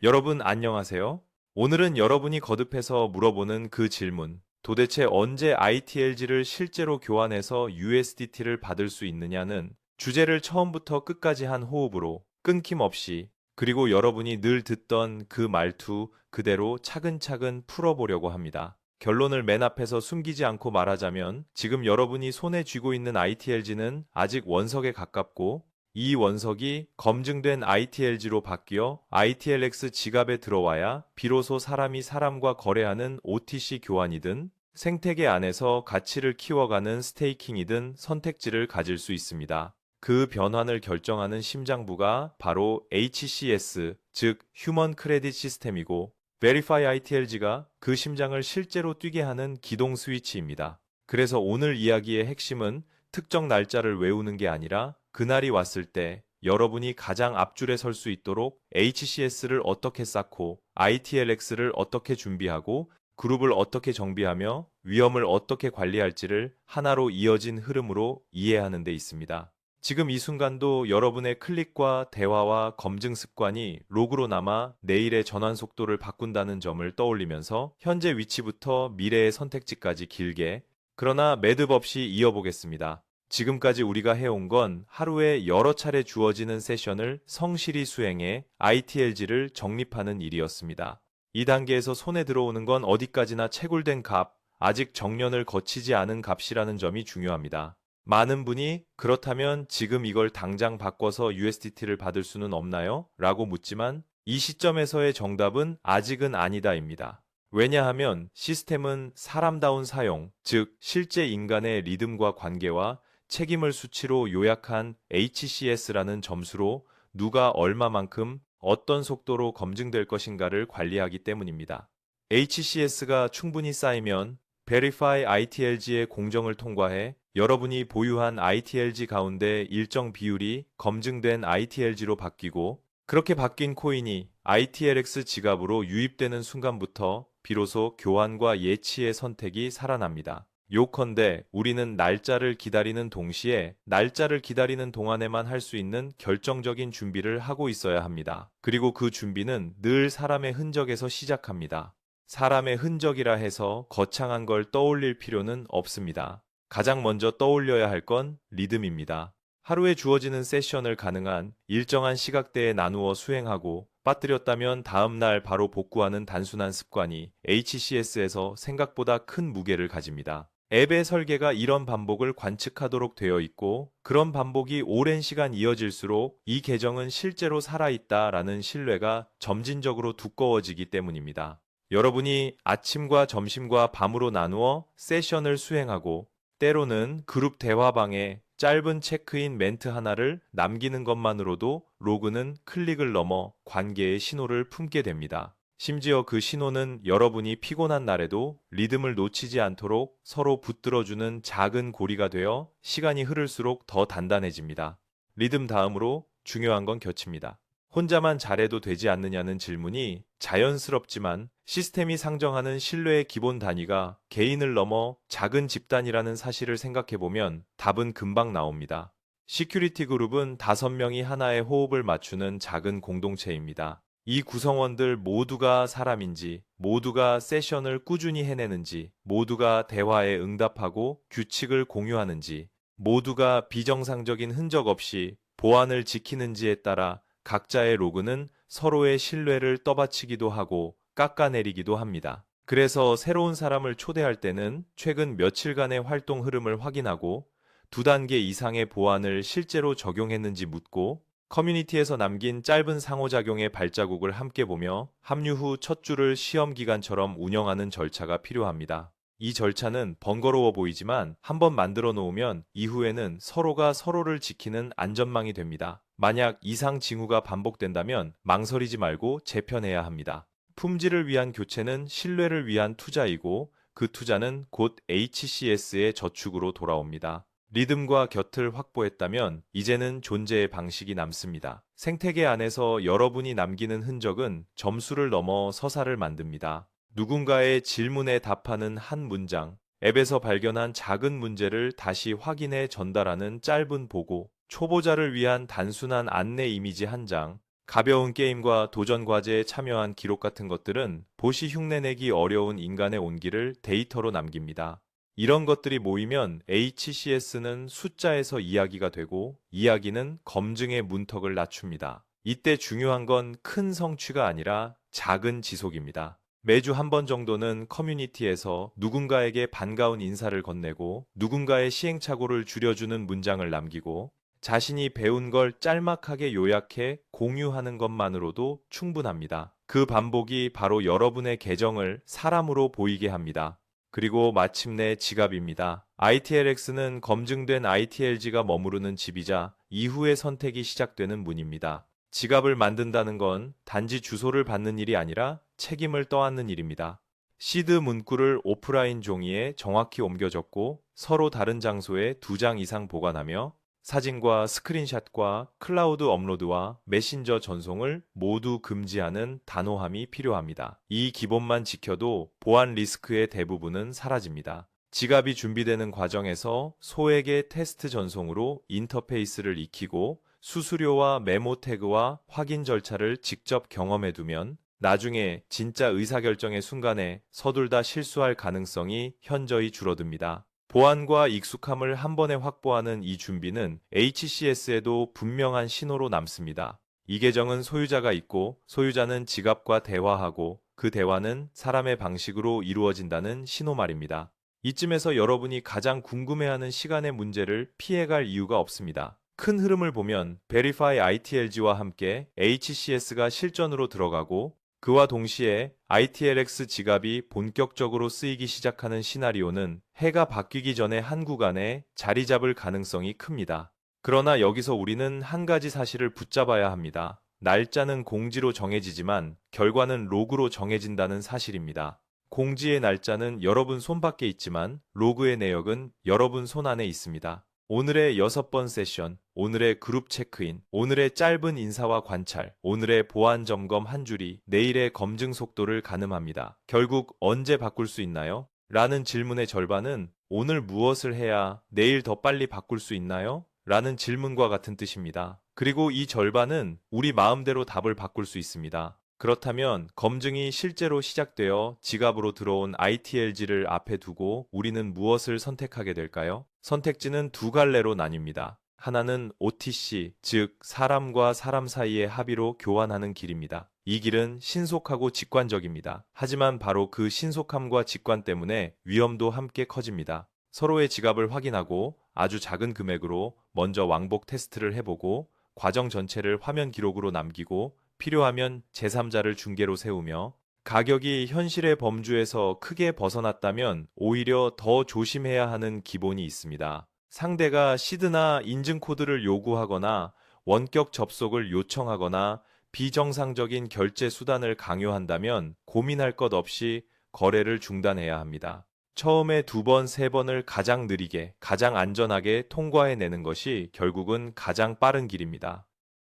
여러분 안녕하세요. 오늘은 여러분이 거듭해서 물어보는 그 질문, 도대체 언제 ITLG를 실제로 교환해서 USDT를 받을 수 있느냐는 주제를 처음부터 끝까지 한 호흡으로 끊김없이 그리고 여러분이 늘 듣던 그 말투 그대로 차근차근 풀어보려고 합니다. 결론을 맨 앞에서 숨기지 않고 말하자면 지금 여러분이 손에 쥐고 있는 ITLG는 아직 원석에 가깝고 이 원석이 검증된 ITLG로 바뀌어 ITLX 지갑에 들어와야 비로소 사람이 사람과 거래하는 OTC 교환이든 생태계 안에서 가치를 키워가는 스테이킹이든 선택지를 가질 수 있습니다. 그 변환을 결정하는 심장부가 바로 HCS, 즉 휴먼 크레딧 시스템이고 Verify ITLG가 그 심장을 실제로 뛰게 하는 기동 스위치입니다. 그래서 오늘 이야기의 핵심은 특정 날짜를 외우는 게 아니라 그날이 왔을 때 여러분이 가장 앞줄에 설 수 있도록 HCS를 어떻게 쌓고 ITLX를 어떻게 준비하고 그룹을 어떻게 정비하며 위험을 어떻게 관리할지를 하나로 이어진 흐름으로 이해하는 데 있습니다. 지금 이 순간도 여러분의 클릭과 대화와 검증 습관이 로그로 남아 내일의 전환 속도를 바꾼다는 점을 떠올리면서 현재 위치부터 미래의 선택지까지 길게 그러나 매듭 없이 이어보겠습니다. 지금까지 우리가 해온 건 하루에 여러 차례 주어지는 세션을 성실히 수행해 ITLG를 정립하는 일이었습니다. 이 단계에서 손에 들어오는 건 어디까지나 채굴된 값, 아직 정년을 거치지 않은 값이라는 점이 중요합니다. 많은 분이 그렇다면 지금 이걸 당장 바꿔서 USDT를 받을 수는 없나요? 라고 묻지만 이 시점에서의 정답은 아직은 아니다입니다. 왜냐하면 시스템은 사람다운 사용, 즉 실제 인간의 리듬과 관계와 책임을 수치로 요약한 HCS라는 점수로 누가 얼마만큼 어떤 속도로 검증될 것인가를 관리하기 때문입니다. HCS가 충분히 쌓이면 Verify ITLG의 공정을 통과해 여러분이 보유한 ITLG 가운데 일정 비율이 검증된 ITLG로 바뀌고 그렇게 바뀐 코인이 ITLX 지갑으로 유입되는 순간부터 비로소 교환과 예치의 선택이 살아납니다. 요컨대 우리는 날짜를 기다리는 동시에 날짜를 기다리는 동안에만 할 수 있는 결정적인 준비를 하고 있어야 합니다. 그리고 그 준비는 늘 사람의 흔적에서 시작합니다. 사람의 흔적이라 해서 거창한 걸 떠올릴 필요는 없습니다. 가장 먼저 떠올려야 할 건 리듬입니다. 하루에 주어지는 세션을 가능한 일정한 시각대에 나누어 수행하고 빠뜨렸다면 다음 날 바로 복구하는 단순한 습관이 HCS에서 생각보다 큰 무게를 가집니다. 앱의 설계가 이런 반복을 관측하도록 되어 있고 그런 반복이 오랜 시간 이어질수록 이 계정은 실제로 살아있다라는 신뢰가 점진적으로 두꺼워지기 때문입니다. 여러분이 아침과 점심과 밤으로 나누어 세션을 수행하고 때로는 그룹 대화방에 짧은 체크인 멘트 하나를 남기는 것만으로도 로그는 클릭을 넘어 관계의 신호를 품게 됩니다. 심지어 그 신호는 여러분이 피곤한 날에도 리듬을 놓치지 않도록 서로 붙들어주는 작은 고리가 되어 시간이 흐를수록 더 단단해집니다. 리듬 다음으로 중요한 건 곁입니다. 혼자만 잘해도 되지 않느냐는 질문이 자연스럽지만 시스템이 상정하는 신뢰의 기본 단위가 개인을 넘어 작은 집단이라는 사실을 생각해보면 답은 금방 나옵니다. 시큐리티 그룹은 5명이 하나의 호흡을 맞추는 작은 공동체입니다. 이 구성원들 모두가 사람인지, 모두가 세션을 꾸준히 해내는지, 모두가 대화에 응답하고 규칙을 공유하는지, 모두가 비정상적인 흔적 없이 보안을 지키는지에 따라 각자의 로그는 서로의 신뢰를 떠받치기도 하고 깎아내리기도 합니다. 그래서 새로운 사람을 초대할 때는 최근 며칠간의 활동 흐름을 확인하고 2단계 이상의 보안을 실제로 적용했는지 묻고 커뮤니티에서 남긴 짧은 상호작용의 발자국을 함께 보며 합류 후 첫 주를 시험 기간처럼 운영하는 절차가 필요합니다. 이 절차는 번거로워 보이지만 한번 만들어 놓으면 이후에는 서로가 서로를 지키는 안전망이 됩니다. 만약 이상 징후가 반복된다면 망설이지 말고 재편해야 합니다. 품질을 위한 교체는 신뢰를 위한 투자이고 그 투자는 곧 HCS의 저축으로 돌아옵니다. 리듬과 곁을 확보했다면 이제는 존재의 방식이 남습니다. 생태계 안에서 여러분이 남기는 흔적은 점수를 넘어 서사를 만듭니다. 누군가의 질문에 답하는 한 문장, 앱에서 발견한 작은 문제를 다시 확인해 전달하는 짧은 보고, 초보자를 위한 단순한 안내 이미지 한 장, 가벼운 게임과 도전 과제에 참여한 기록 같은 것들은 보시 흉내내기 어려운 인간의 온기를 데이터로 남깁니다. 이런 것들이 모이면 HCS는 숫자에서 이야기가 되고 이야기는 검증의 문턱을 낮춥니다. 이때 중요한 건 큰 성취가 아니라 작은 지속입니다. 매주 한 번 정도는 커뮤니티에서 누군가에게 반가운 인사를 건네고 누군가의 시행착오를 줄여주는 문장을 남기고 자신이 배운 걸 짤막하게 요약해 공유하는 것만으로도 충분합니다. 그 반복이 바로 여러분의 계정을 사람으로 보이게 합니다. 그리고 마침내 지갑입니다. ITLX는 검증된 ITLG가 머무르는 집이자 이후의 선택이 시작되는 문입니다. 지갑을 만든다는 건 단지 주소를 받는 일이 아니라 책임을 떠안는 일입니다. 시드 문구를 오프라인 종이에 정확히 옮겨 적고 서로 다른 장소에 2장 이상 보관하며 사진과 스크린샷과 클라우드 업로드와 메신저 전송을 모두 금지하는 단호함이 필요합니다. 이 기본만 지켜도 보안 리스크의 대부분은 사라집니다. 지갑이 준비되는 과정에서 소액의 테스트 전송으로 인터페이스를 익히고 수수료와 메모 태그와 확인 절차를 직접 경험해 두면 나중에 진짜 의사결정의 순간에 서둘다 실수할 가능성이 현저히 줄어듭니다. 보안과 익숙함을 한 번에 확보하는 이 준비는 HCS에도 분명한 신호로 남습니다. 이 계정은 소유자가 있고 소유자는 지갑과 대화하고 그 대화는 사람의 방식으로 이루어진다는 신호 말입니다. 이쯤에서 여러분이 가장 궁금해하는 시간의 문제를 피해갈 이유가 없습니다. 큰 흐름을 보면 Verify ITLG와 함께 HCS가 실전으로 들어가고 그와 동시에 ITLX 지갑이 본격적으로 쓰이기 시작하는 시나리오는 해가 바뀌기 전에 한 구간에 자리 잡을 가능성이 큽니다. 그러나 여기서 우리는 한 가지 사실을 붙잡아야 합니다. 날짜는 공지로 정해지지만 결과는 로그로 정해진다는 사실입니다. 공지의 날짜는 여러분 손밖에 있지만 로그의 내역은 여러분 손 안에 있습니다. 오늘의 6번 세션, 오늘의 그룹 체크인, 오늘의 짧은 인사와 관찰, 오늘의 보안 점검 한 줄이 내일의 검증 속도를 가늠합니다. 결국 언제 바꿀 수 있나요? 라는 질문의 절반은 오늘 무엇을 해야 내일 더 빨리 바꿀 수 있나요? 라는 질문과 같은 뜻입니다. 그리고 이 절반은 우리 마음대로 답을 바꿀 수 있습니다. 그렇다면 검증이 실제로 시작되어 지갑으로 들어온 ITLG를 앞에 두고 우리는 무엇을 선택하게 될까요? 선택지는 두 갈래로 나뉩니다. 하나는 OTC, 즉 사람과 사람 사이의 합의로 교환하는 길입니다. 이 길은 신속하고 직관적입니다. 하지만 바로 그 신속함과 직관 때문에 위험도 함께 커집니다. 서로의 지갑을 확인하고 아주 작은 금액으로 먼저 왕복 테스트를 해보고 과정 전체를 화면 기록으로 남기고 필요하면 제3자를 중개로 세우며 가격이 현실의 범주에서 크게 벗어났다면 오히려 더 조심해야 하는 기본이 있습니다. 상대가 시드나 인증 코드를 요구하거나 원격 접속을 요청하거나 비정상적인 결제 수단을 강요한다면 고민할 것 없이 거래를 중단해야 합니다. 처음에 2번, 3번을 가장 느리게, 가장 안전하게 통과해내는 것이 결국은 가장 빠른 길입니다.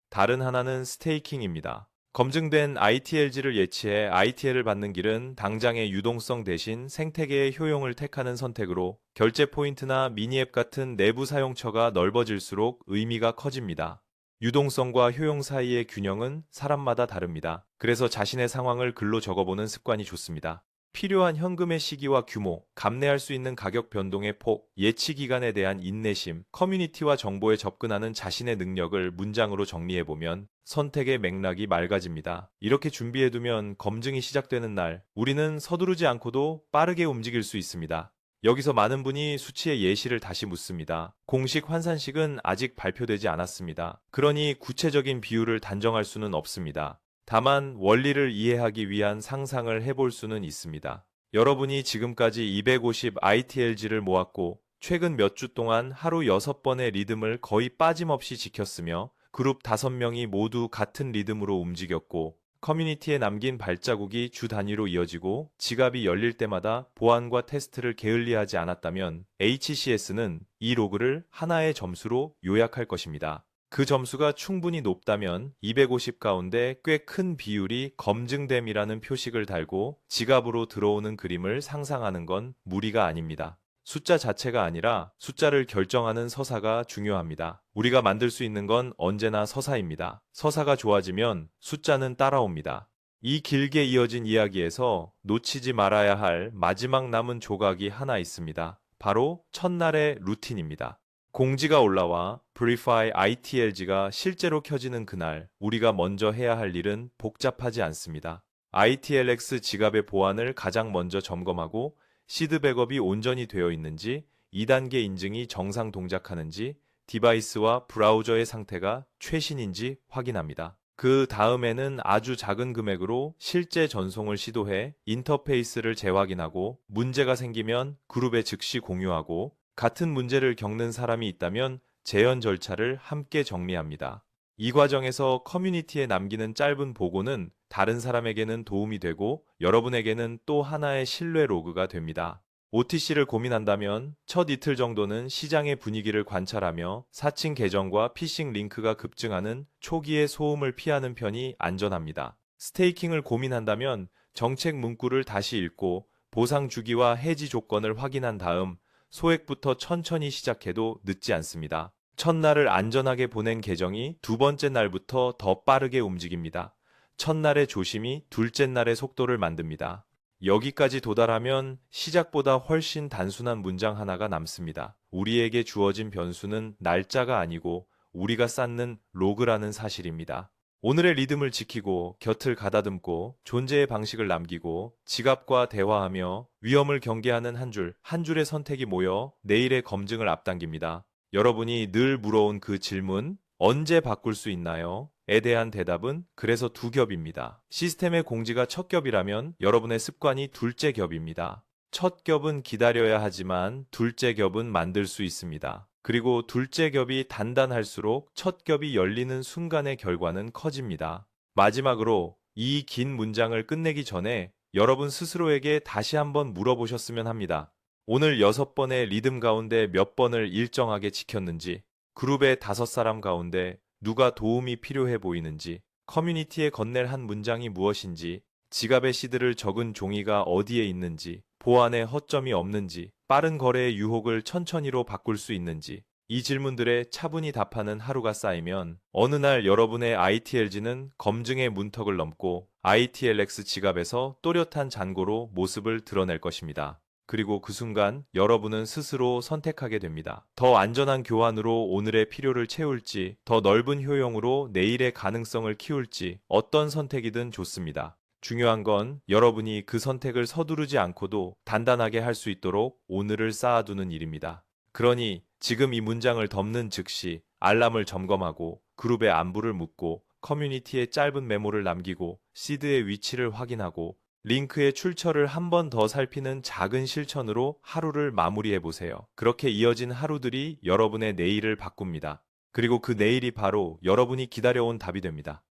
다른 하나는 스테이킹입니다. 검증된 ITLG를 예치해 ITL을 받는 길은 당장의 유동성 대신 생태계의 효용을 택하는 선택으로 결제 포인트나 미니앱 같은 내부 사용처가 넓어질수록 의미가 커집니다. 유동성과 효용 사이의 균형은 사람마다 다릅니다. 그래서 자신의 상황을 글로 적어보는 습관이 좋습니다. 필요한 현금의 시기와 규모, 감내할 수 있는 가격 변동의 폭, 예치 기간에 대한 인내심, 커뮤니티와 정보에 접근하는 자신의 능력을 문장으로 정리해보면 선택의 맥락이 맑아집니다. 이렇게 준비해두면 검증이 시작되는 날, 우리는 서두르지 않고도 빠르게 움직일 수 있습니다. 여기서 많은 분이 수치의 예시를 다시 묻습니다. 공식 환산식은 아직 발표되지 않았습니다. 그러니 구체적인 비율을 단정할 수는 없습니다. 다만 원리를 이해하기 위한 상상을 해볼 수는 있습니다. 여러분이 지금까지 250 ITLG를 모았고 최근 몇 주 동안 하루 6번의 리듬을 거의 빠짐없이 지켰으며 그룹 5명이 모두 같은 리듬으로 움직였고 커뮤니티에 남긴 발자국이 주 단위로 이어지고 지갑이 열릴 때마다 보안과 테스트를 게을리하지 않았다면 HCS는 이 로그를 하나의 점수로 요약할 것입니다. 그 점수가 충분히 높다면 250 가운데 꽤 큰 비율이 검증됨이라는 표식을 달고 지갑으로 들어오는 그림을 상상하는 건 무리가 아닙니다. 숫자 자체가 아니라 숫자를 결정하는 서사가 중요합니다. 우리가 만들 수 있는 건 언제나 서사입니다. 서사가 좋아지면 숫자는 따라옵니다. 이 길게 이어진 이야기에서 놓치지 말아야 할 마지막 남은 조각이 하나 있습니다. 바로 첫날의 루틴입니다. 공지가 올라와 Verify ITLG가 실제로 켜지는 그날, 우리가 먼저 해야 할 일은 복잡하지 않습니다. ITLX 지갑의 보안을 가장 먼저 점검하고 시드 백업이 온전히 되어 있는지, 2단계 인증이 정상 동작하는지, 디바이스와 브라우저의 상태가 최신인지 확인합니다. 그 다음에는 아주 작은 금액으로 실제 전송을 시도해 인터페이스를 재확인하고 문제가 생기면 그룹에 즉시 공유하고 같은 문제를 겪는 사람이 있다면 재현 절차를 함께 정리합니다. 이 과정에서 커뮤니티에 남기는 짧은 보고는 다른 사람에게는 도움이 되고 여러분에게는 또 하나의 신뢰 로그가 됩니다. OTC를 고민한다면 첫 이틀 정도는 시장의 분위기를 관찰하며 사칭 계정과 피싱 링크가 급증하는 초기의 소음을 피하는 편이 안전합니다. 스테이킹을 고민한다면 정책 문구를 다시 읽고 보상 주기와 해지 조건을 확인한 다음 소액부터 천천히 시작해도 늦지 않습니다. 첫날을 안전하게 보낸 계정이 두 번째 날부터 더 빠르게 움직입니다. 첫날의 조심이 둘째 날의 속도를 만듭니다. 여기까지 도달하면 시작보다 훨씬 단순한 문장 하나가 남습니다. 우리에게 주어진 변수는 날짜가 아니고 우리가 쌓는 로그라는 사실입니다. 오늘의 리듬을 지키고 곁을 가다듬고 존재의 방식을 남기고 지갑과 대화하며 위험을 경계하는 한 줄의 선택이 모여 내일의 검증을 앞당깁니다. 여러분이 늘 물어온 그 질문, 언제 바꿀 수 있나요? 에 대한 대답은 그래서 두 겹입니다. 시스템의 공지가 첫 겹이라면 여러분의 습관이 둘째 겹입니다. 첫 겹은 기다려야 하지만 둘째 겹은 만들 수 있습니다. 그리고 둘째 겹이 단단할수록 첫 겹이 열리는 순간의 결과는 커집니다. 마지막으로 이 긴 문장을 끝내기 전에 여러분 스스로에게 다시 한번 물어보셨으면 합니다. 오늘 6번의 리듬 가운데 몇 번을 일정하게 지켰는지, 그룹의 5사람 가운데 누가 도움이 필요해 보이는지, 커뮤니티에 건넬 한 문장이 무엇인지, 지갑의 시드를 적은 종이가 어디에 있는지, 보안에 허점이 없는지, 빠른 거래의 유혹을 천천히로 바꿀 수 있는지, 이 질문들에 차분히 답하는 하루가 쌓이면 어느 날 여러분의 ITLG는 검증의 문턱을 넘고 ITLX 지갑에서 또렷한 잔고로 모습을 드러낼 것입니다. 그리고 그 순간 여러분은 스스로 선택하게 됩니다. 더 안전한 교환으로 오늘의 필요를 채울지, 더 넓은 효용으로 내일의 가능성을 키울지 어떤 선택이든 좋습니다. 중요한 건 여러분이 그 선택을 서두르지 않고도 단단하게 할 수 있도록 오늘을 쌓아두는 일입니다. 그러니 지금 이 문장을 덮는 즉시 알람을 점검하고 그룹의 안부를 묻고 커뮤니티에 짧은 메모를 남기고 시드의 위치를 확인하고 링크의 출처를 한 번 더 살피는 작은 실천으로 하루를 마무리해 보세요. 그렇게 이어진 하루들이 여러분의 내일을 바꿉니다. 그리고 그 내일이 바로 여러분이 기다려온 답이 됩니다.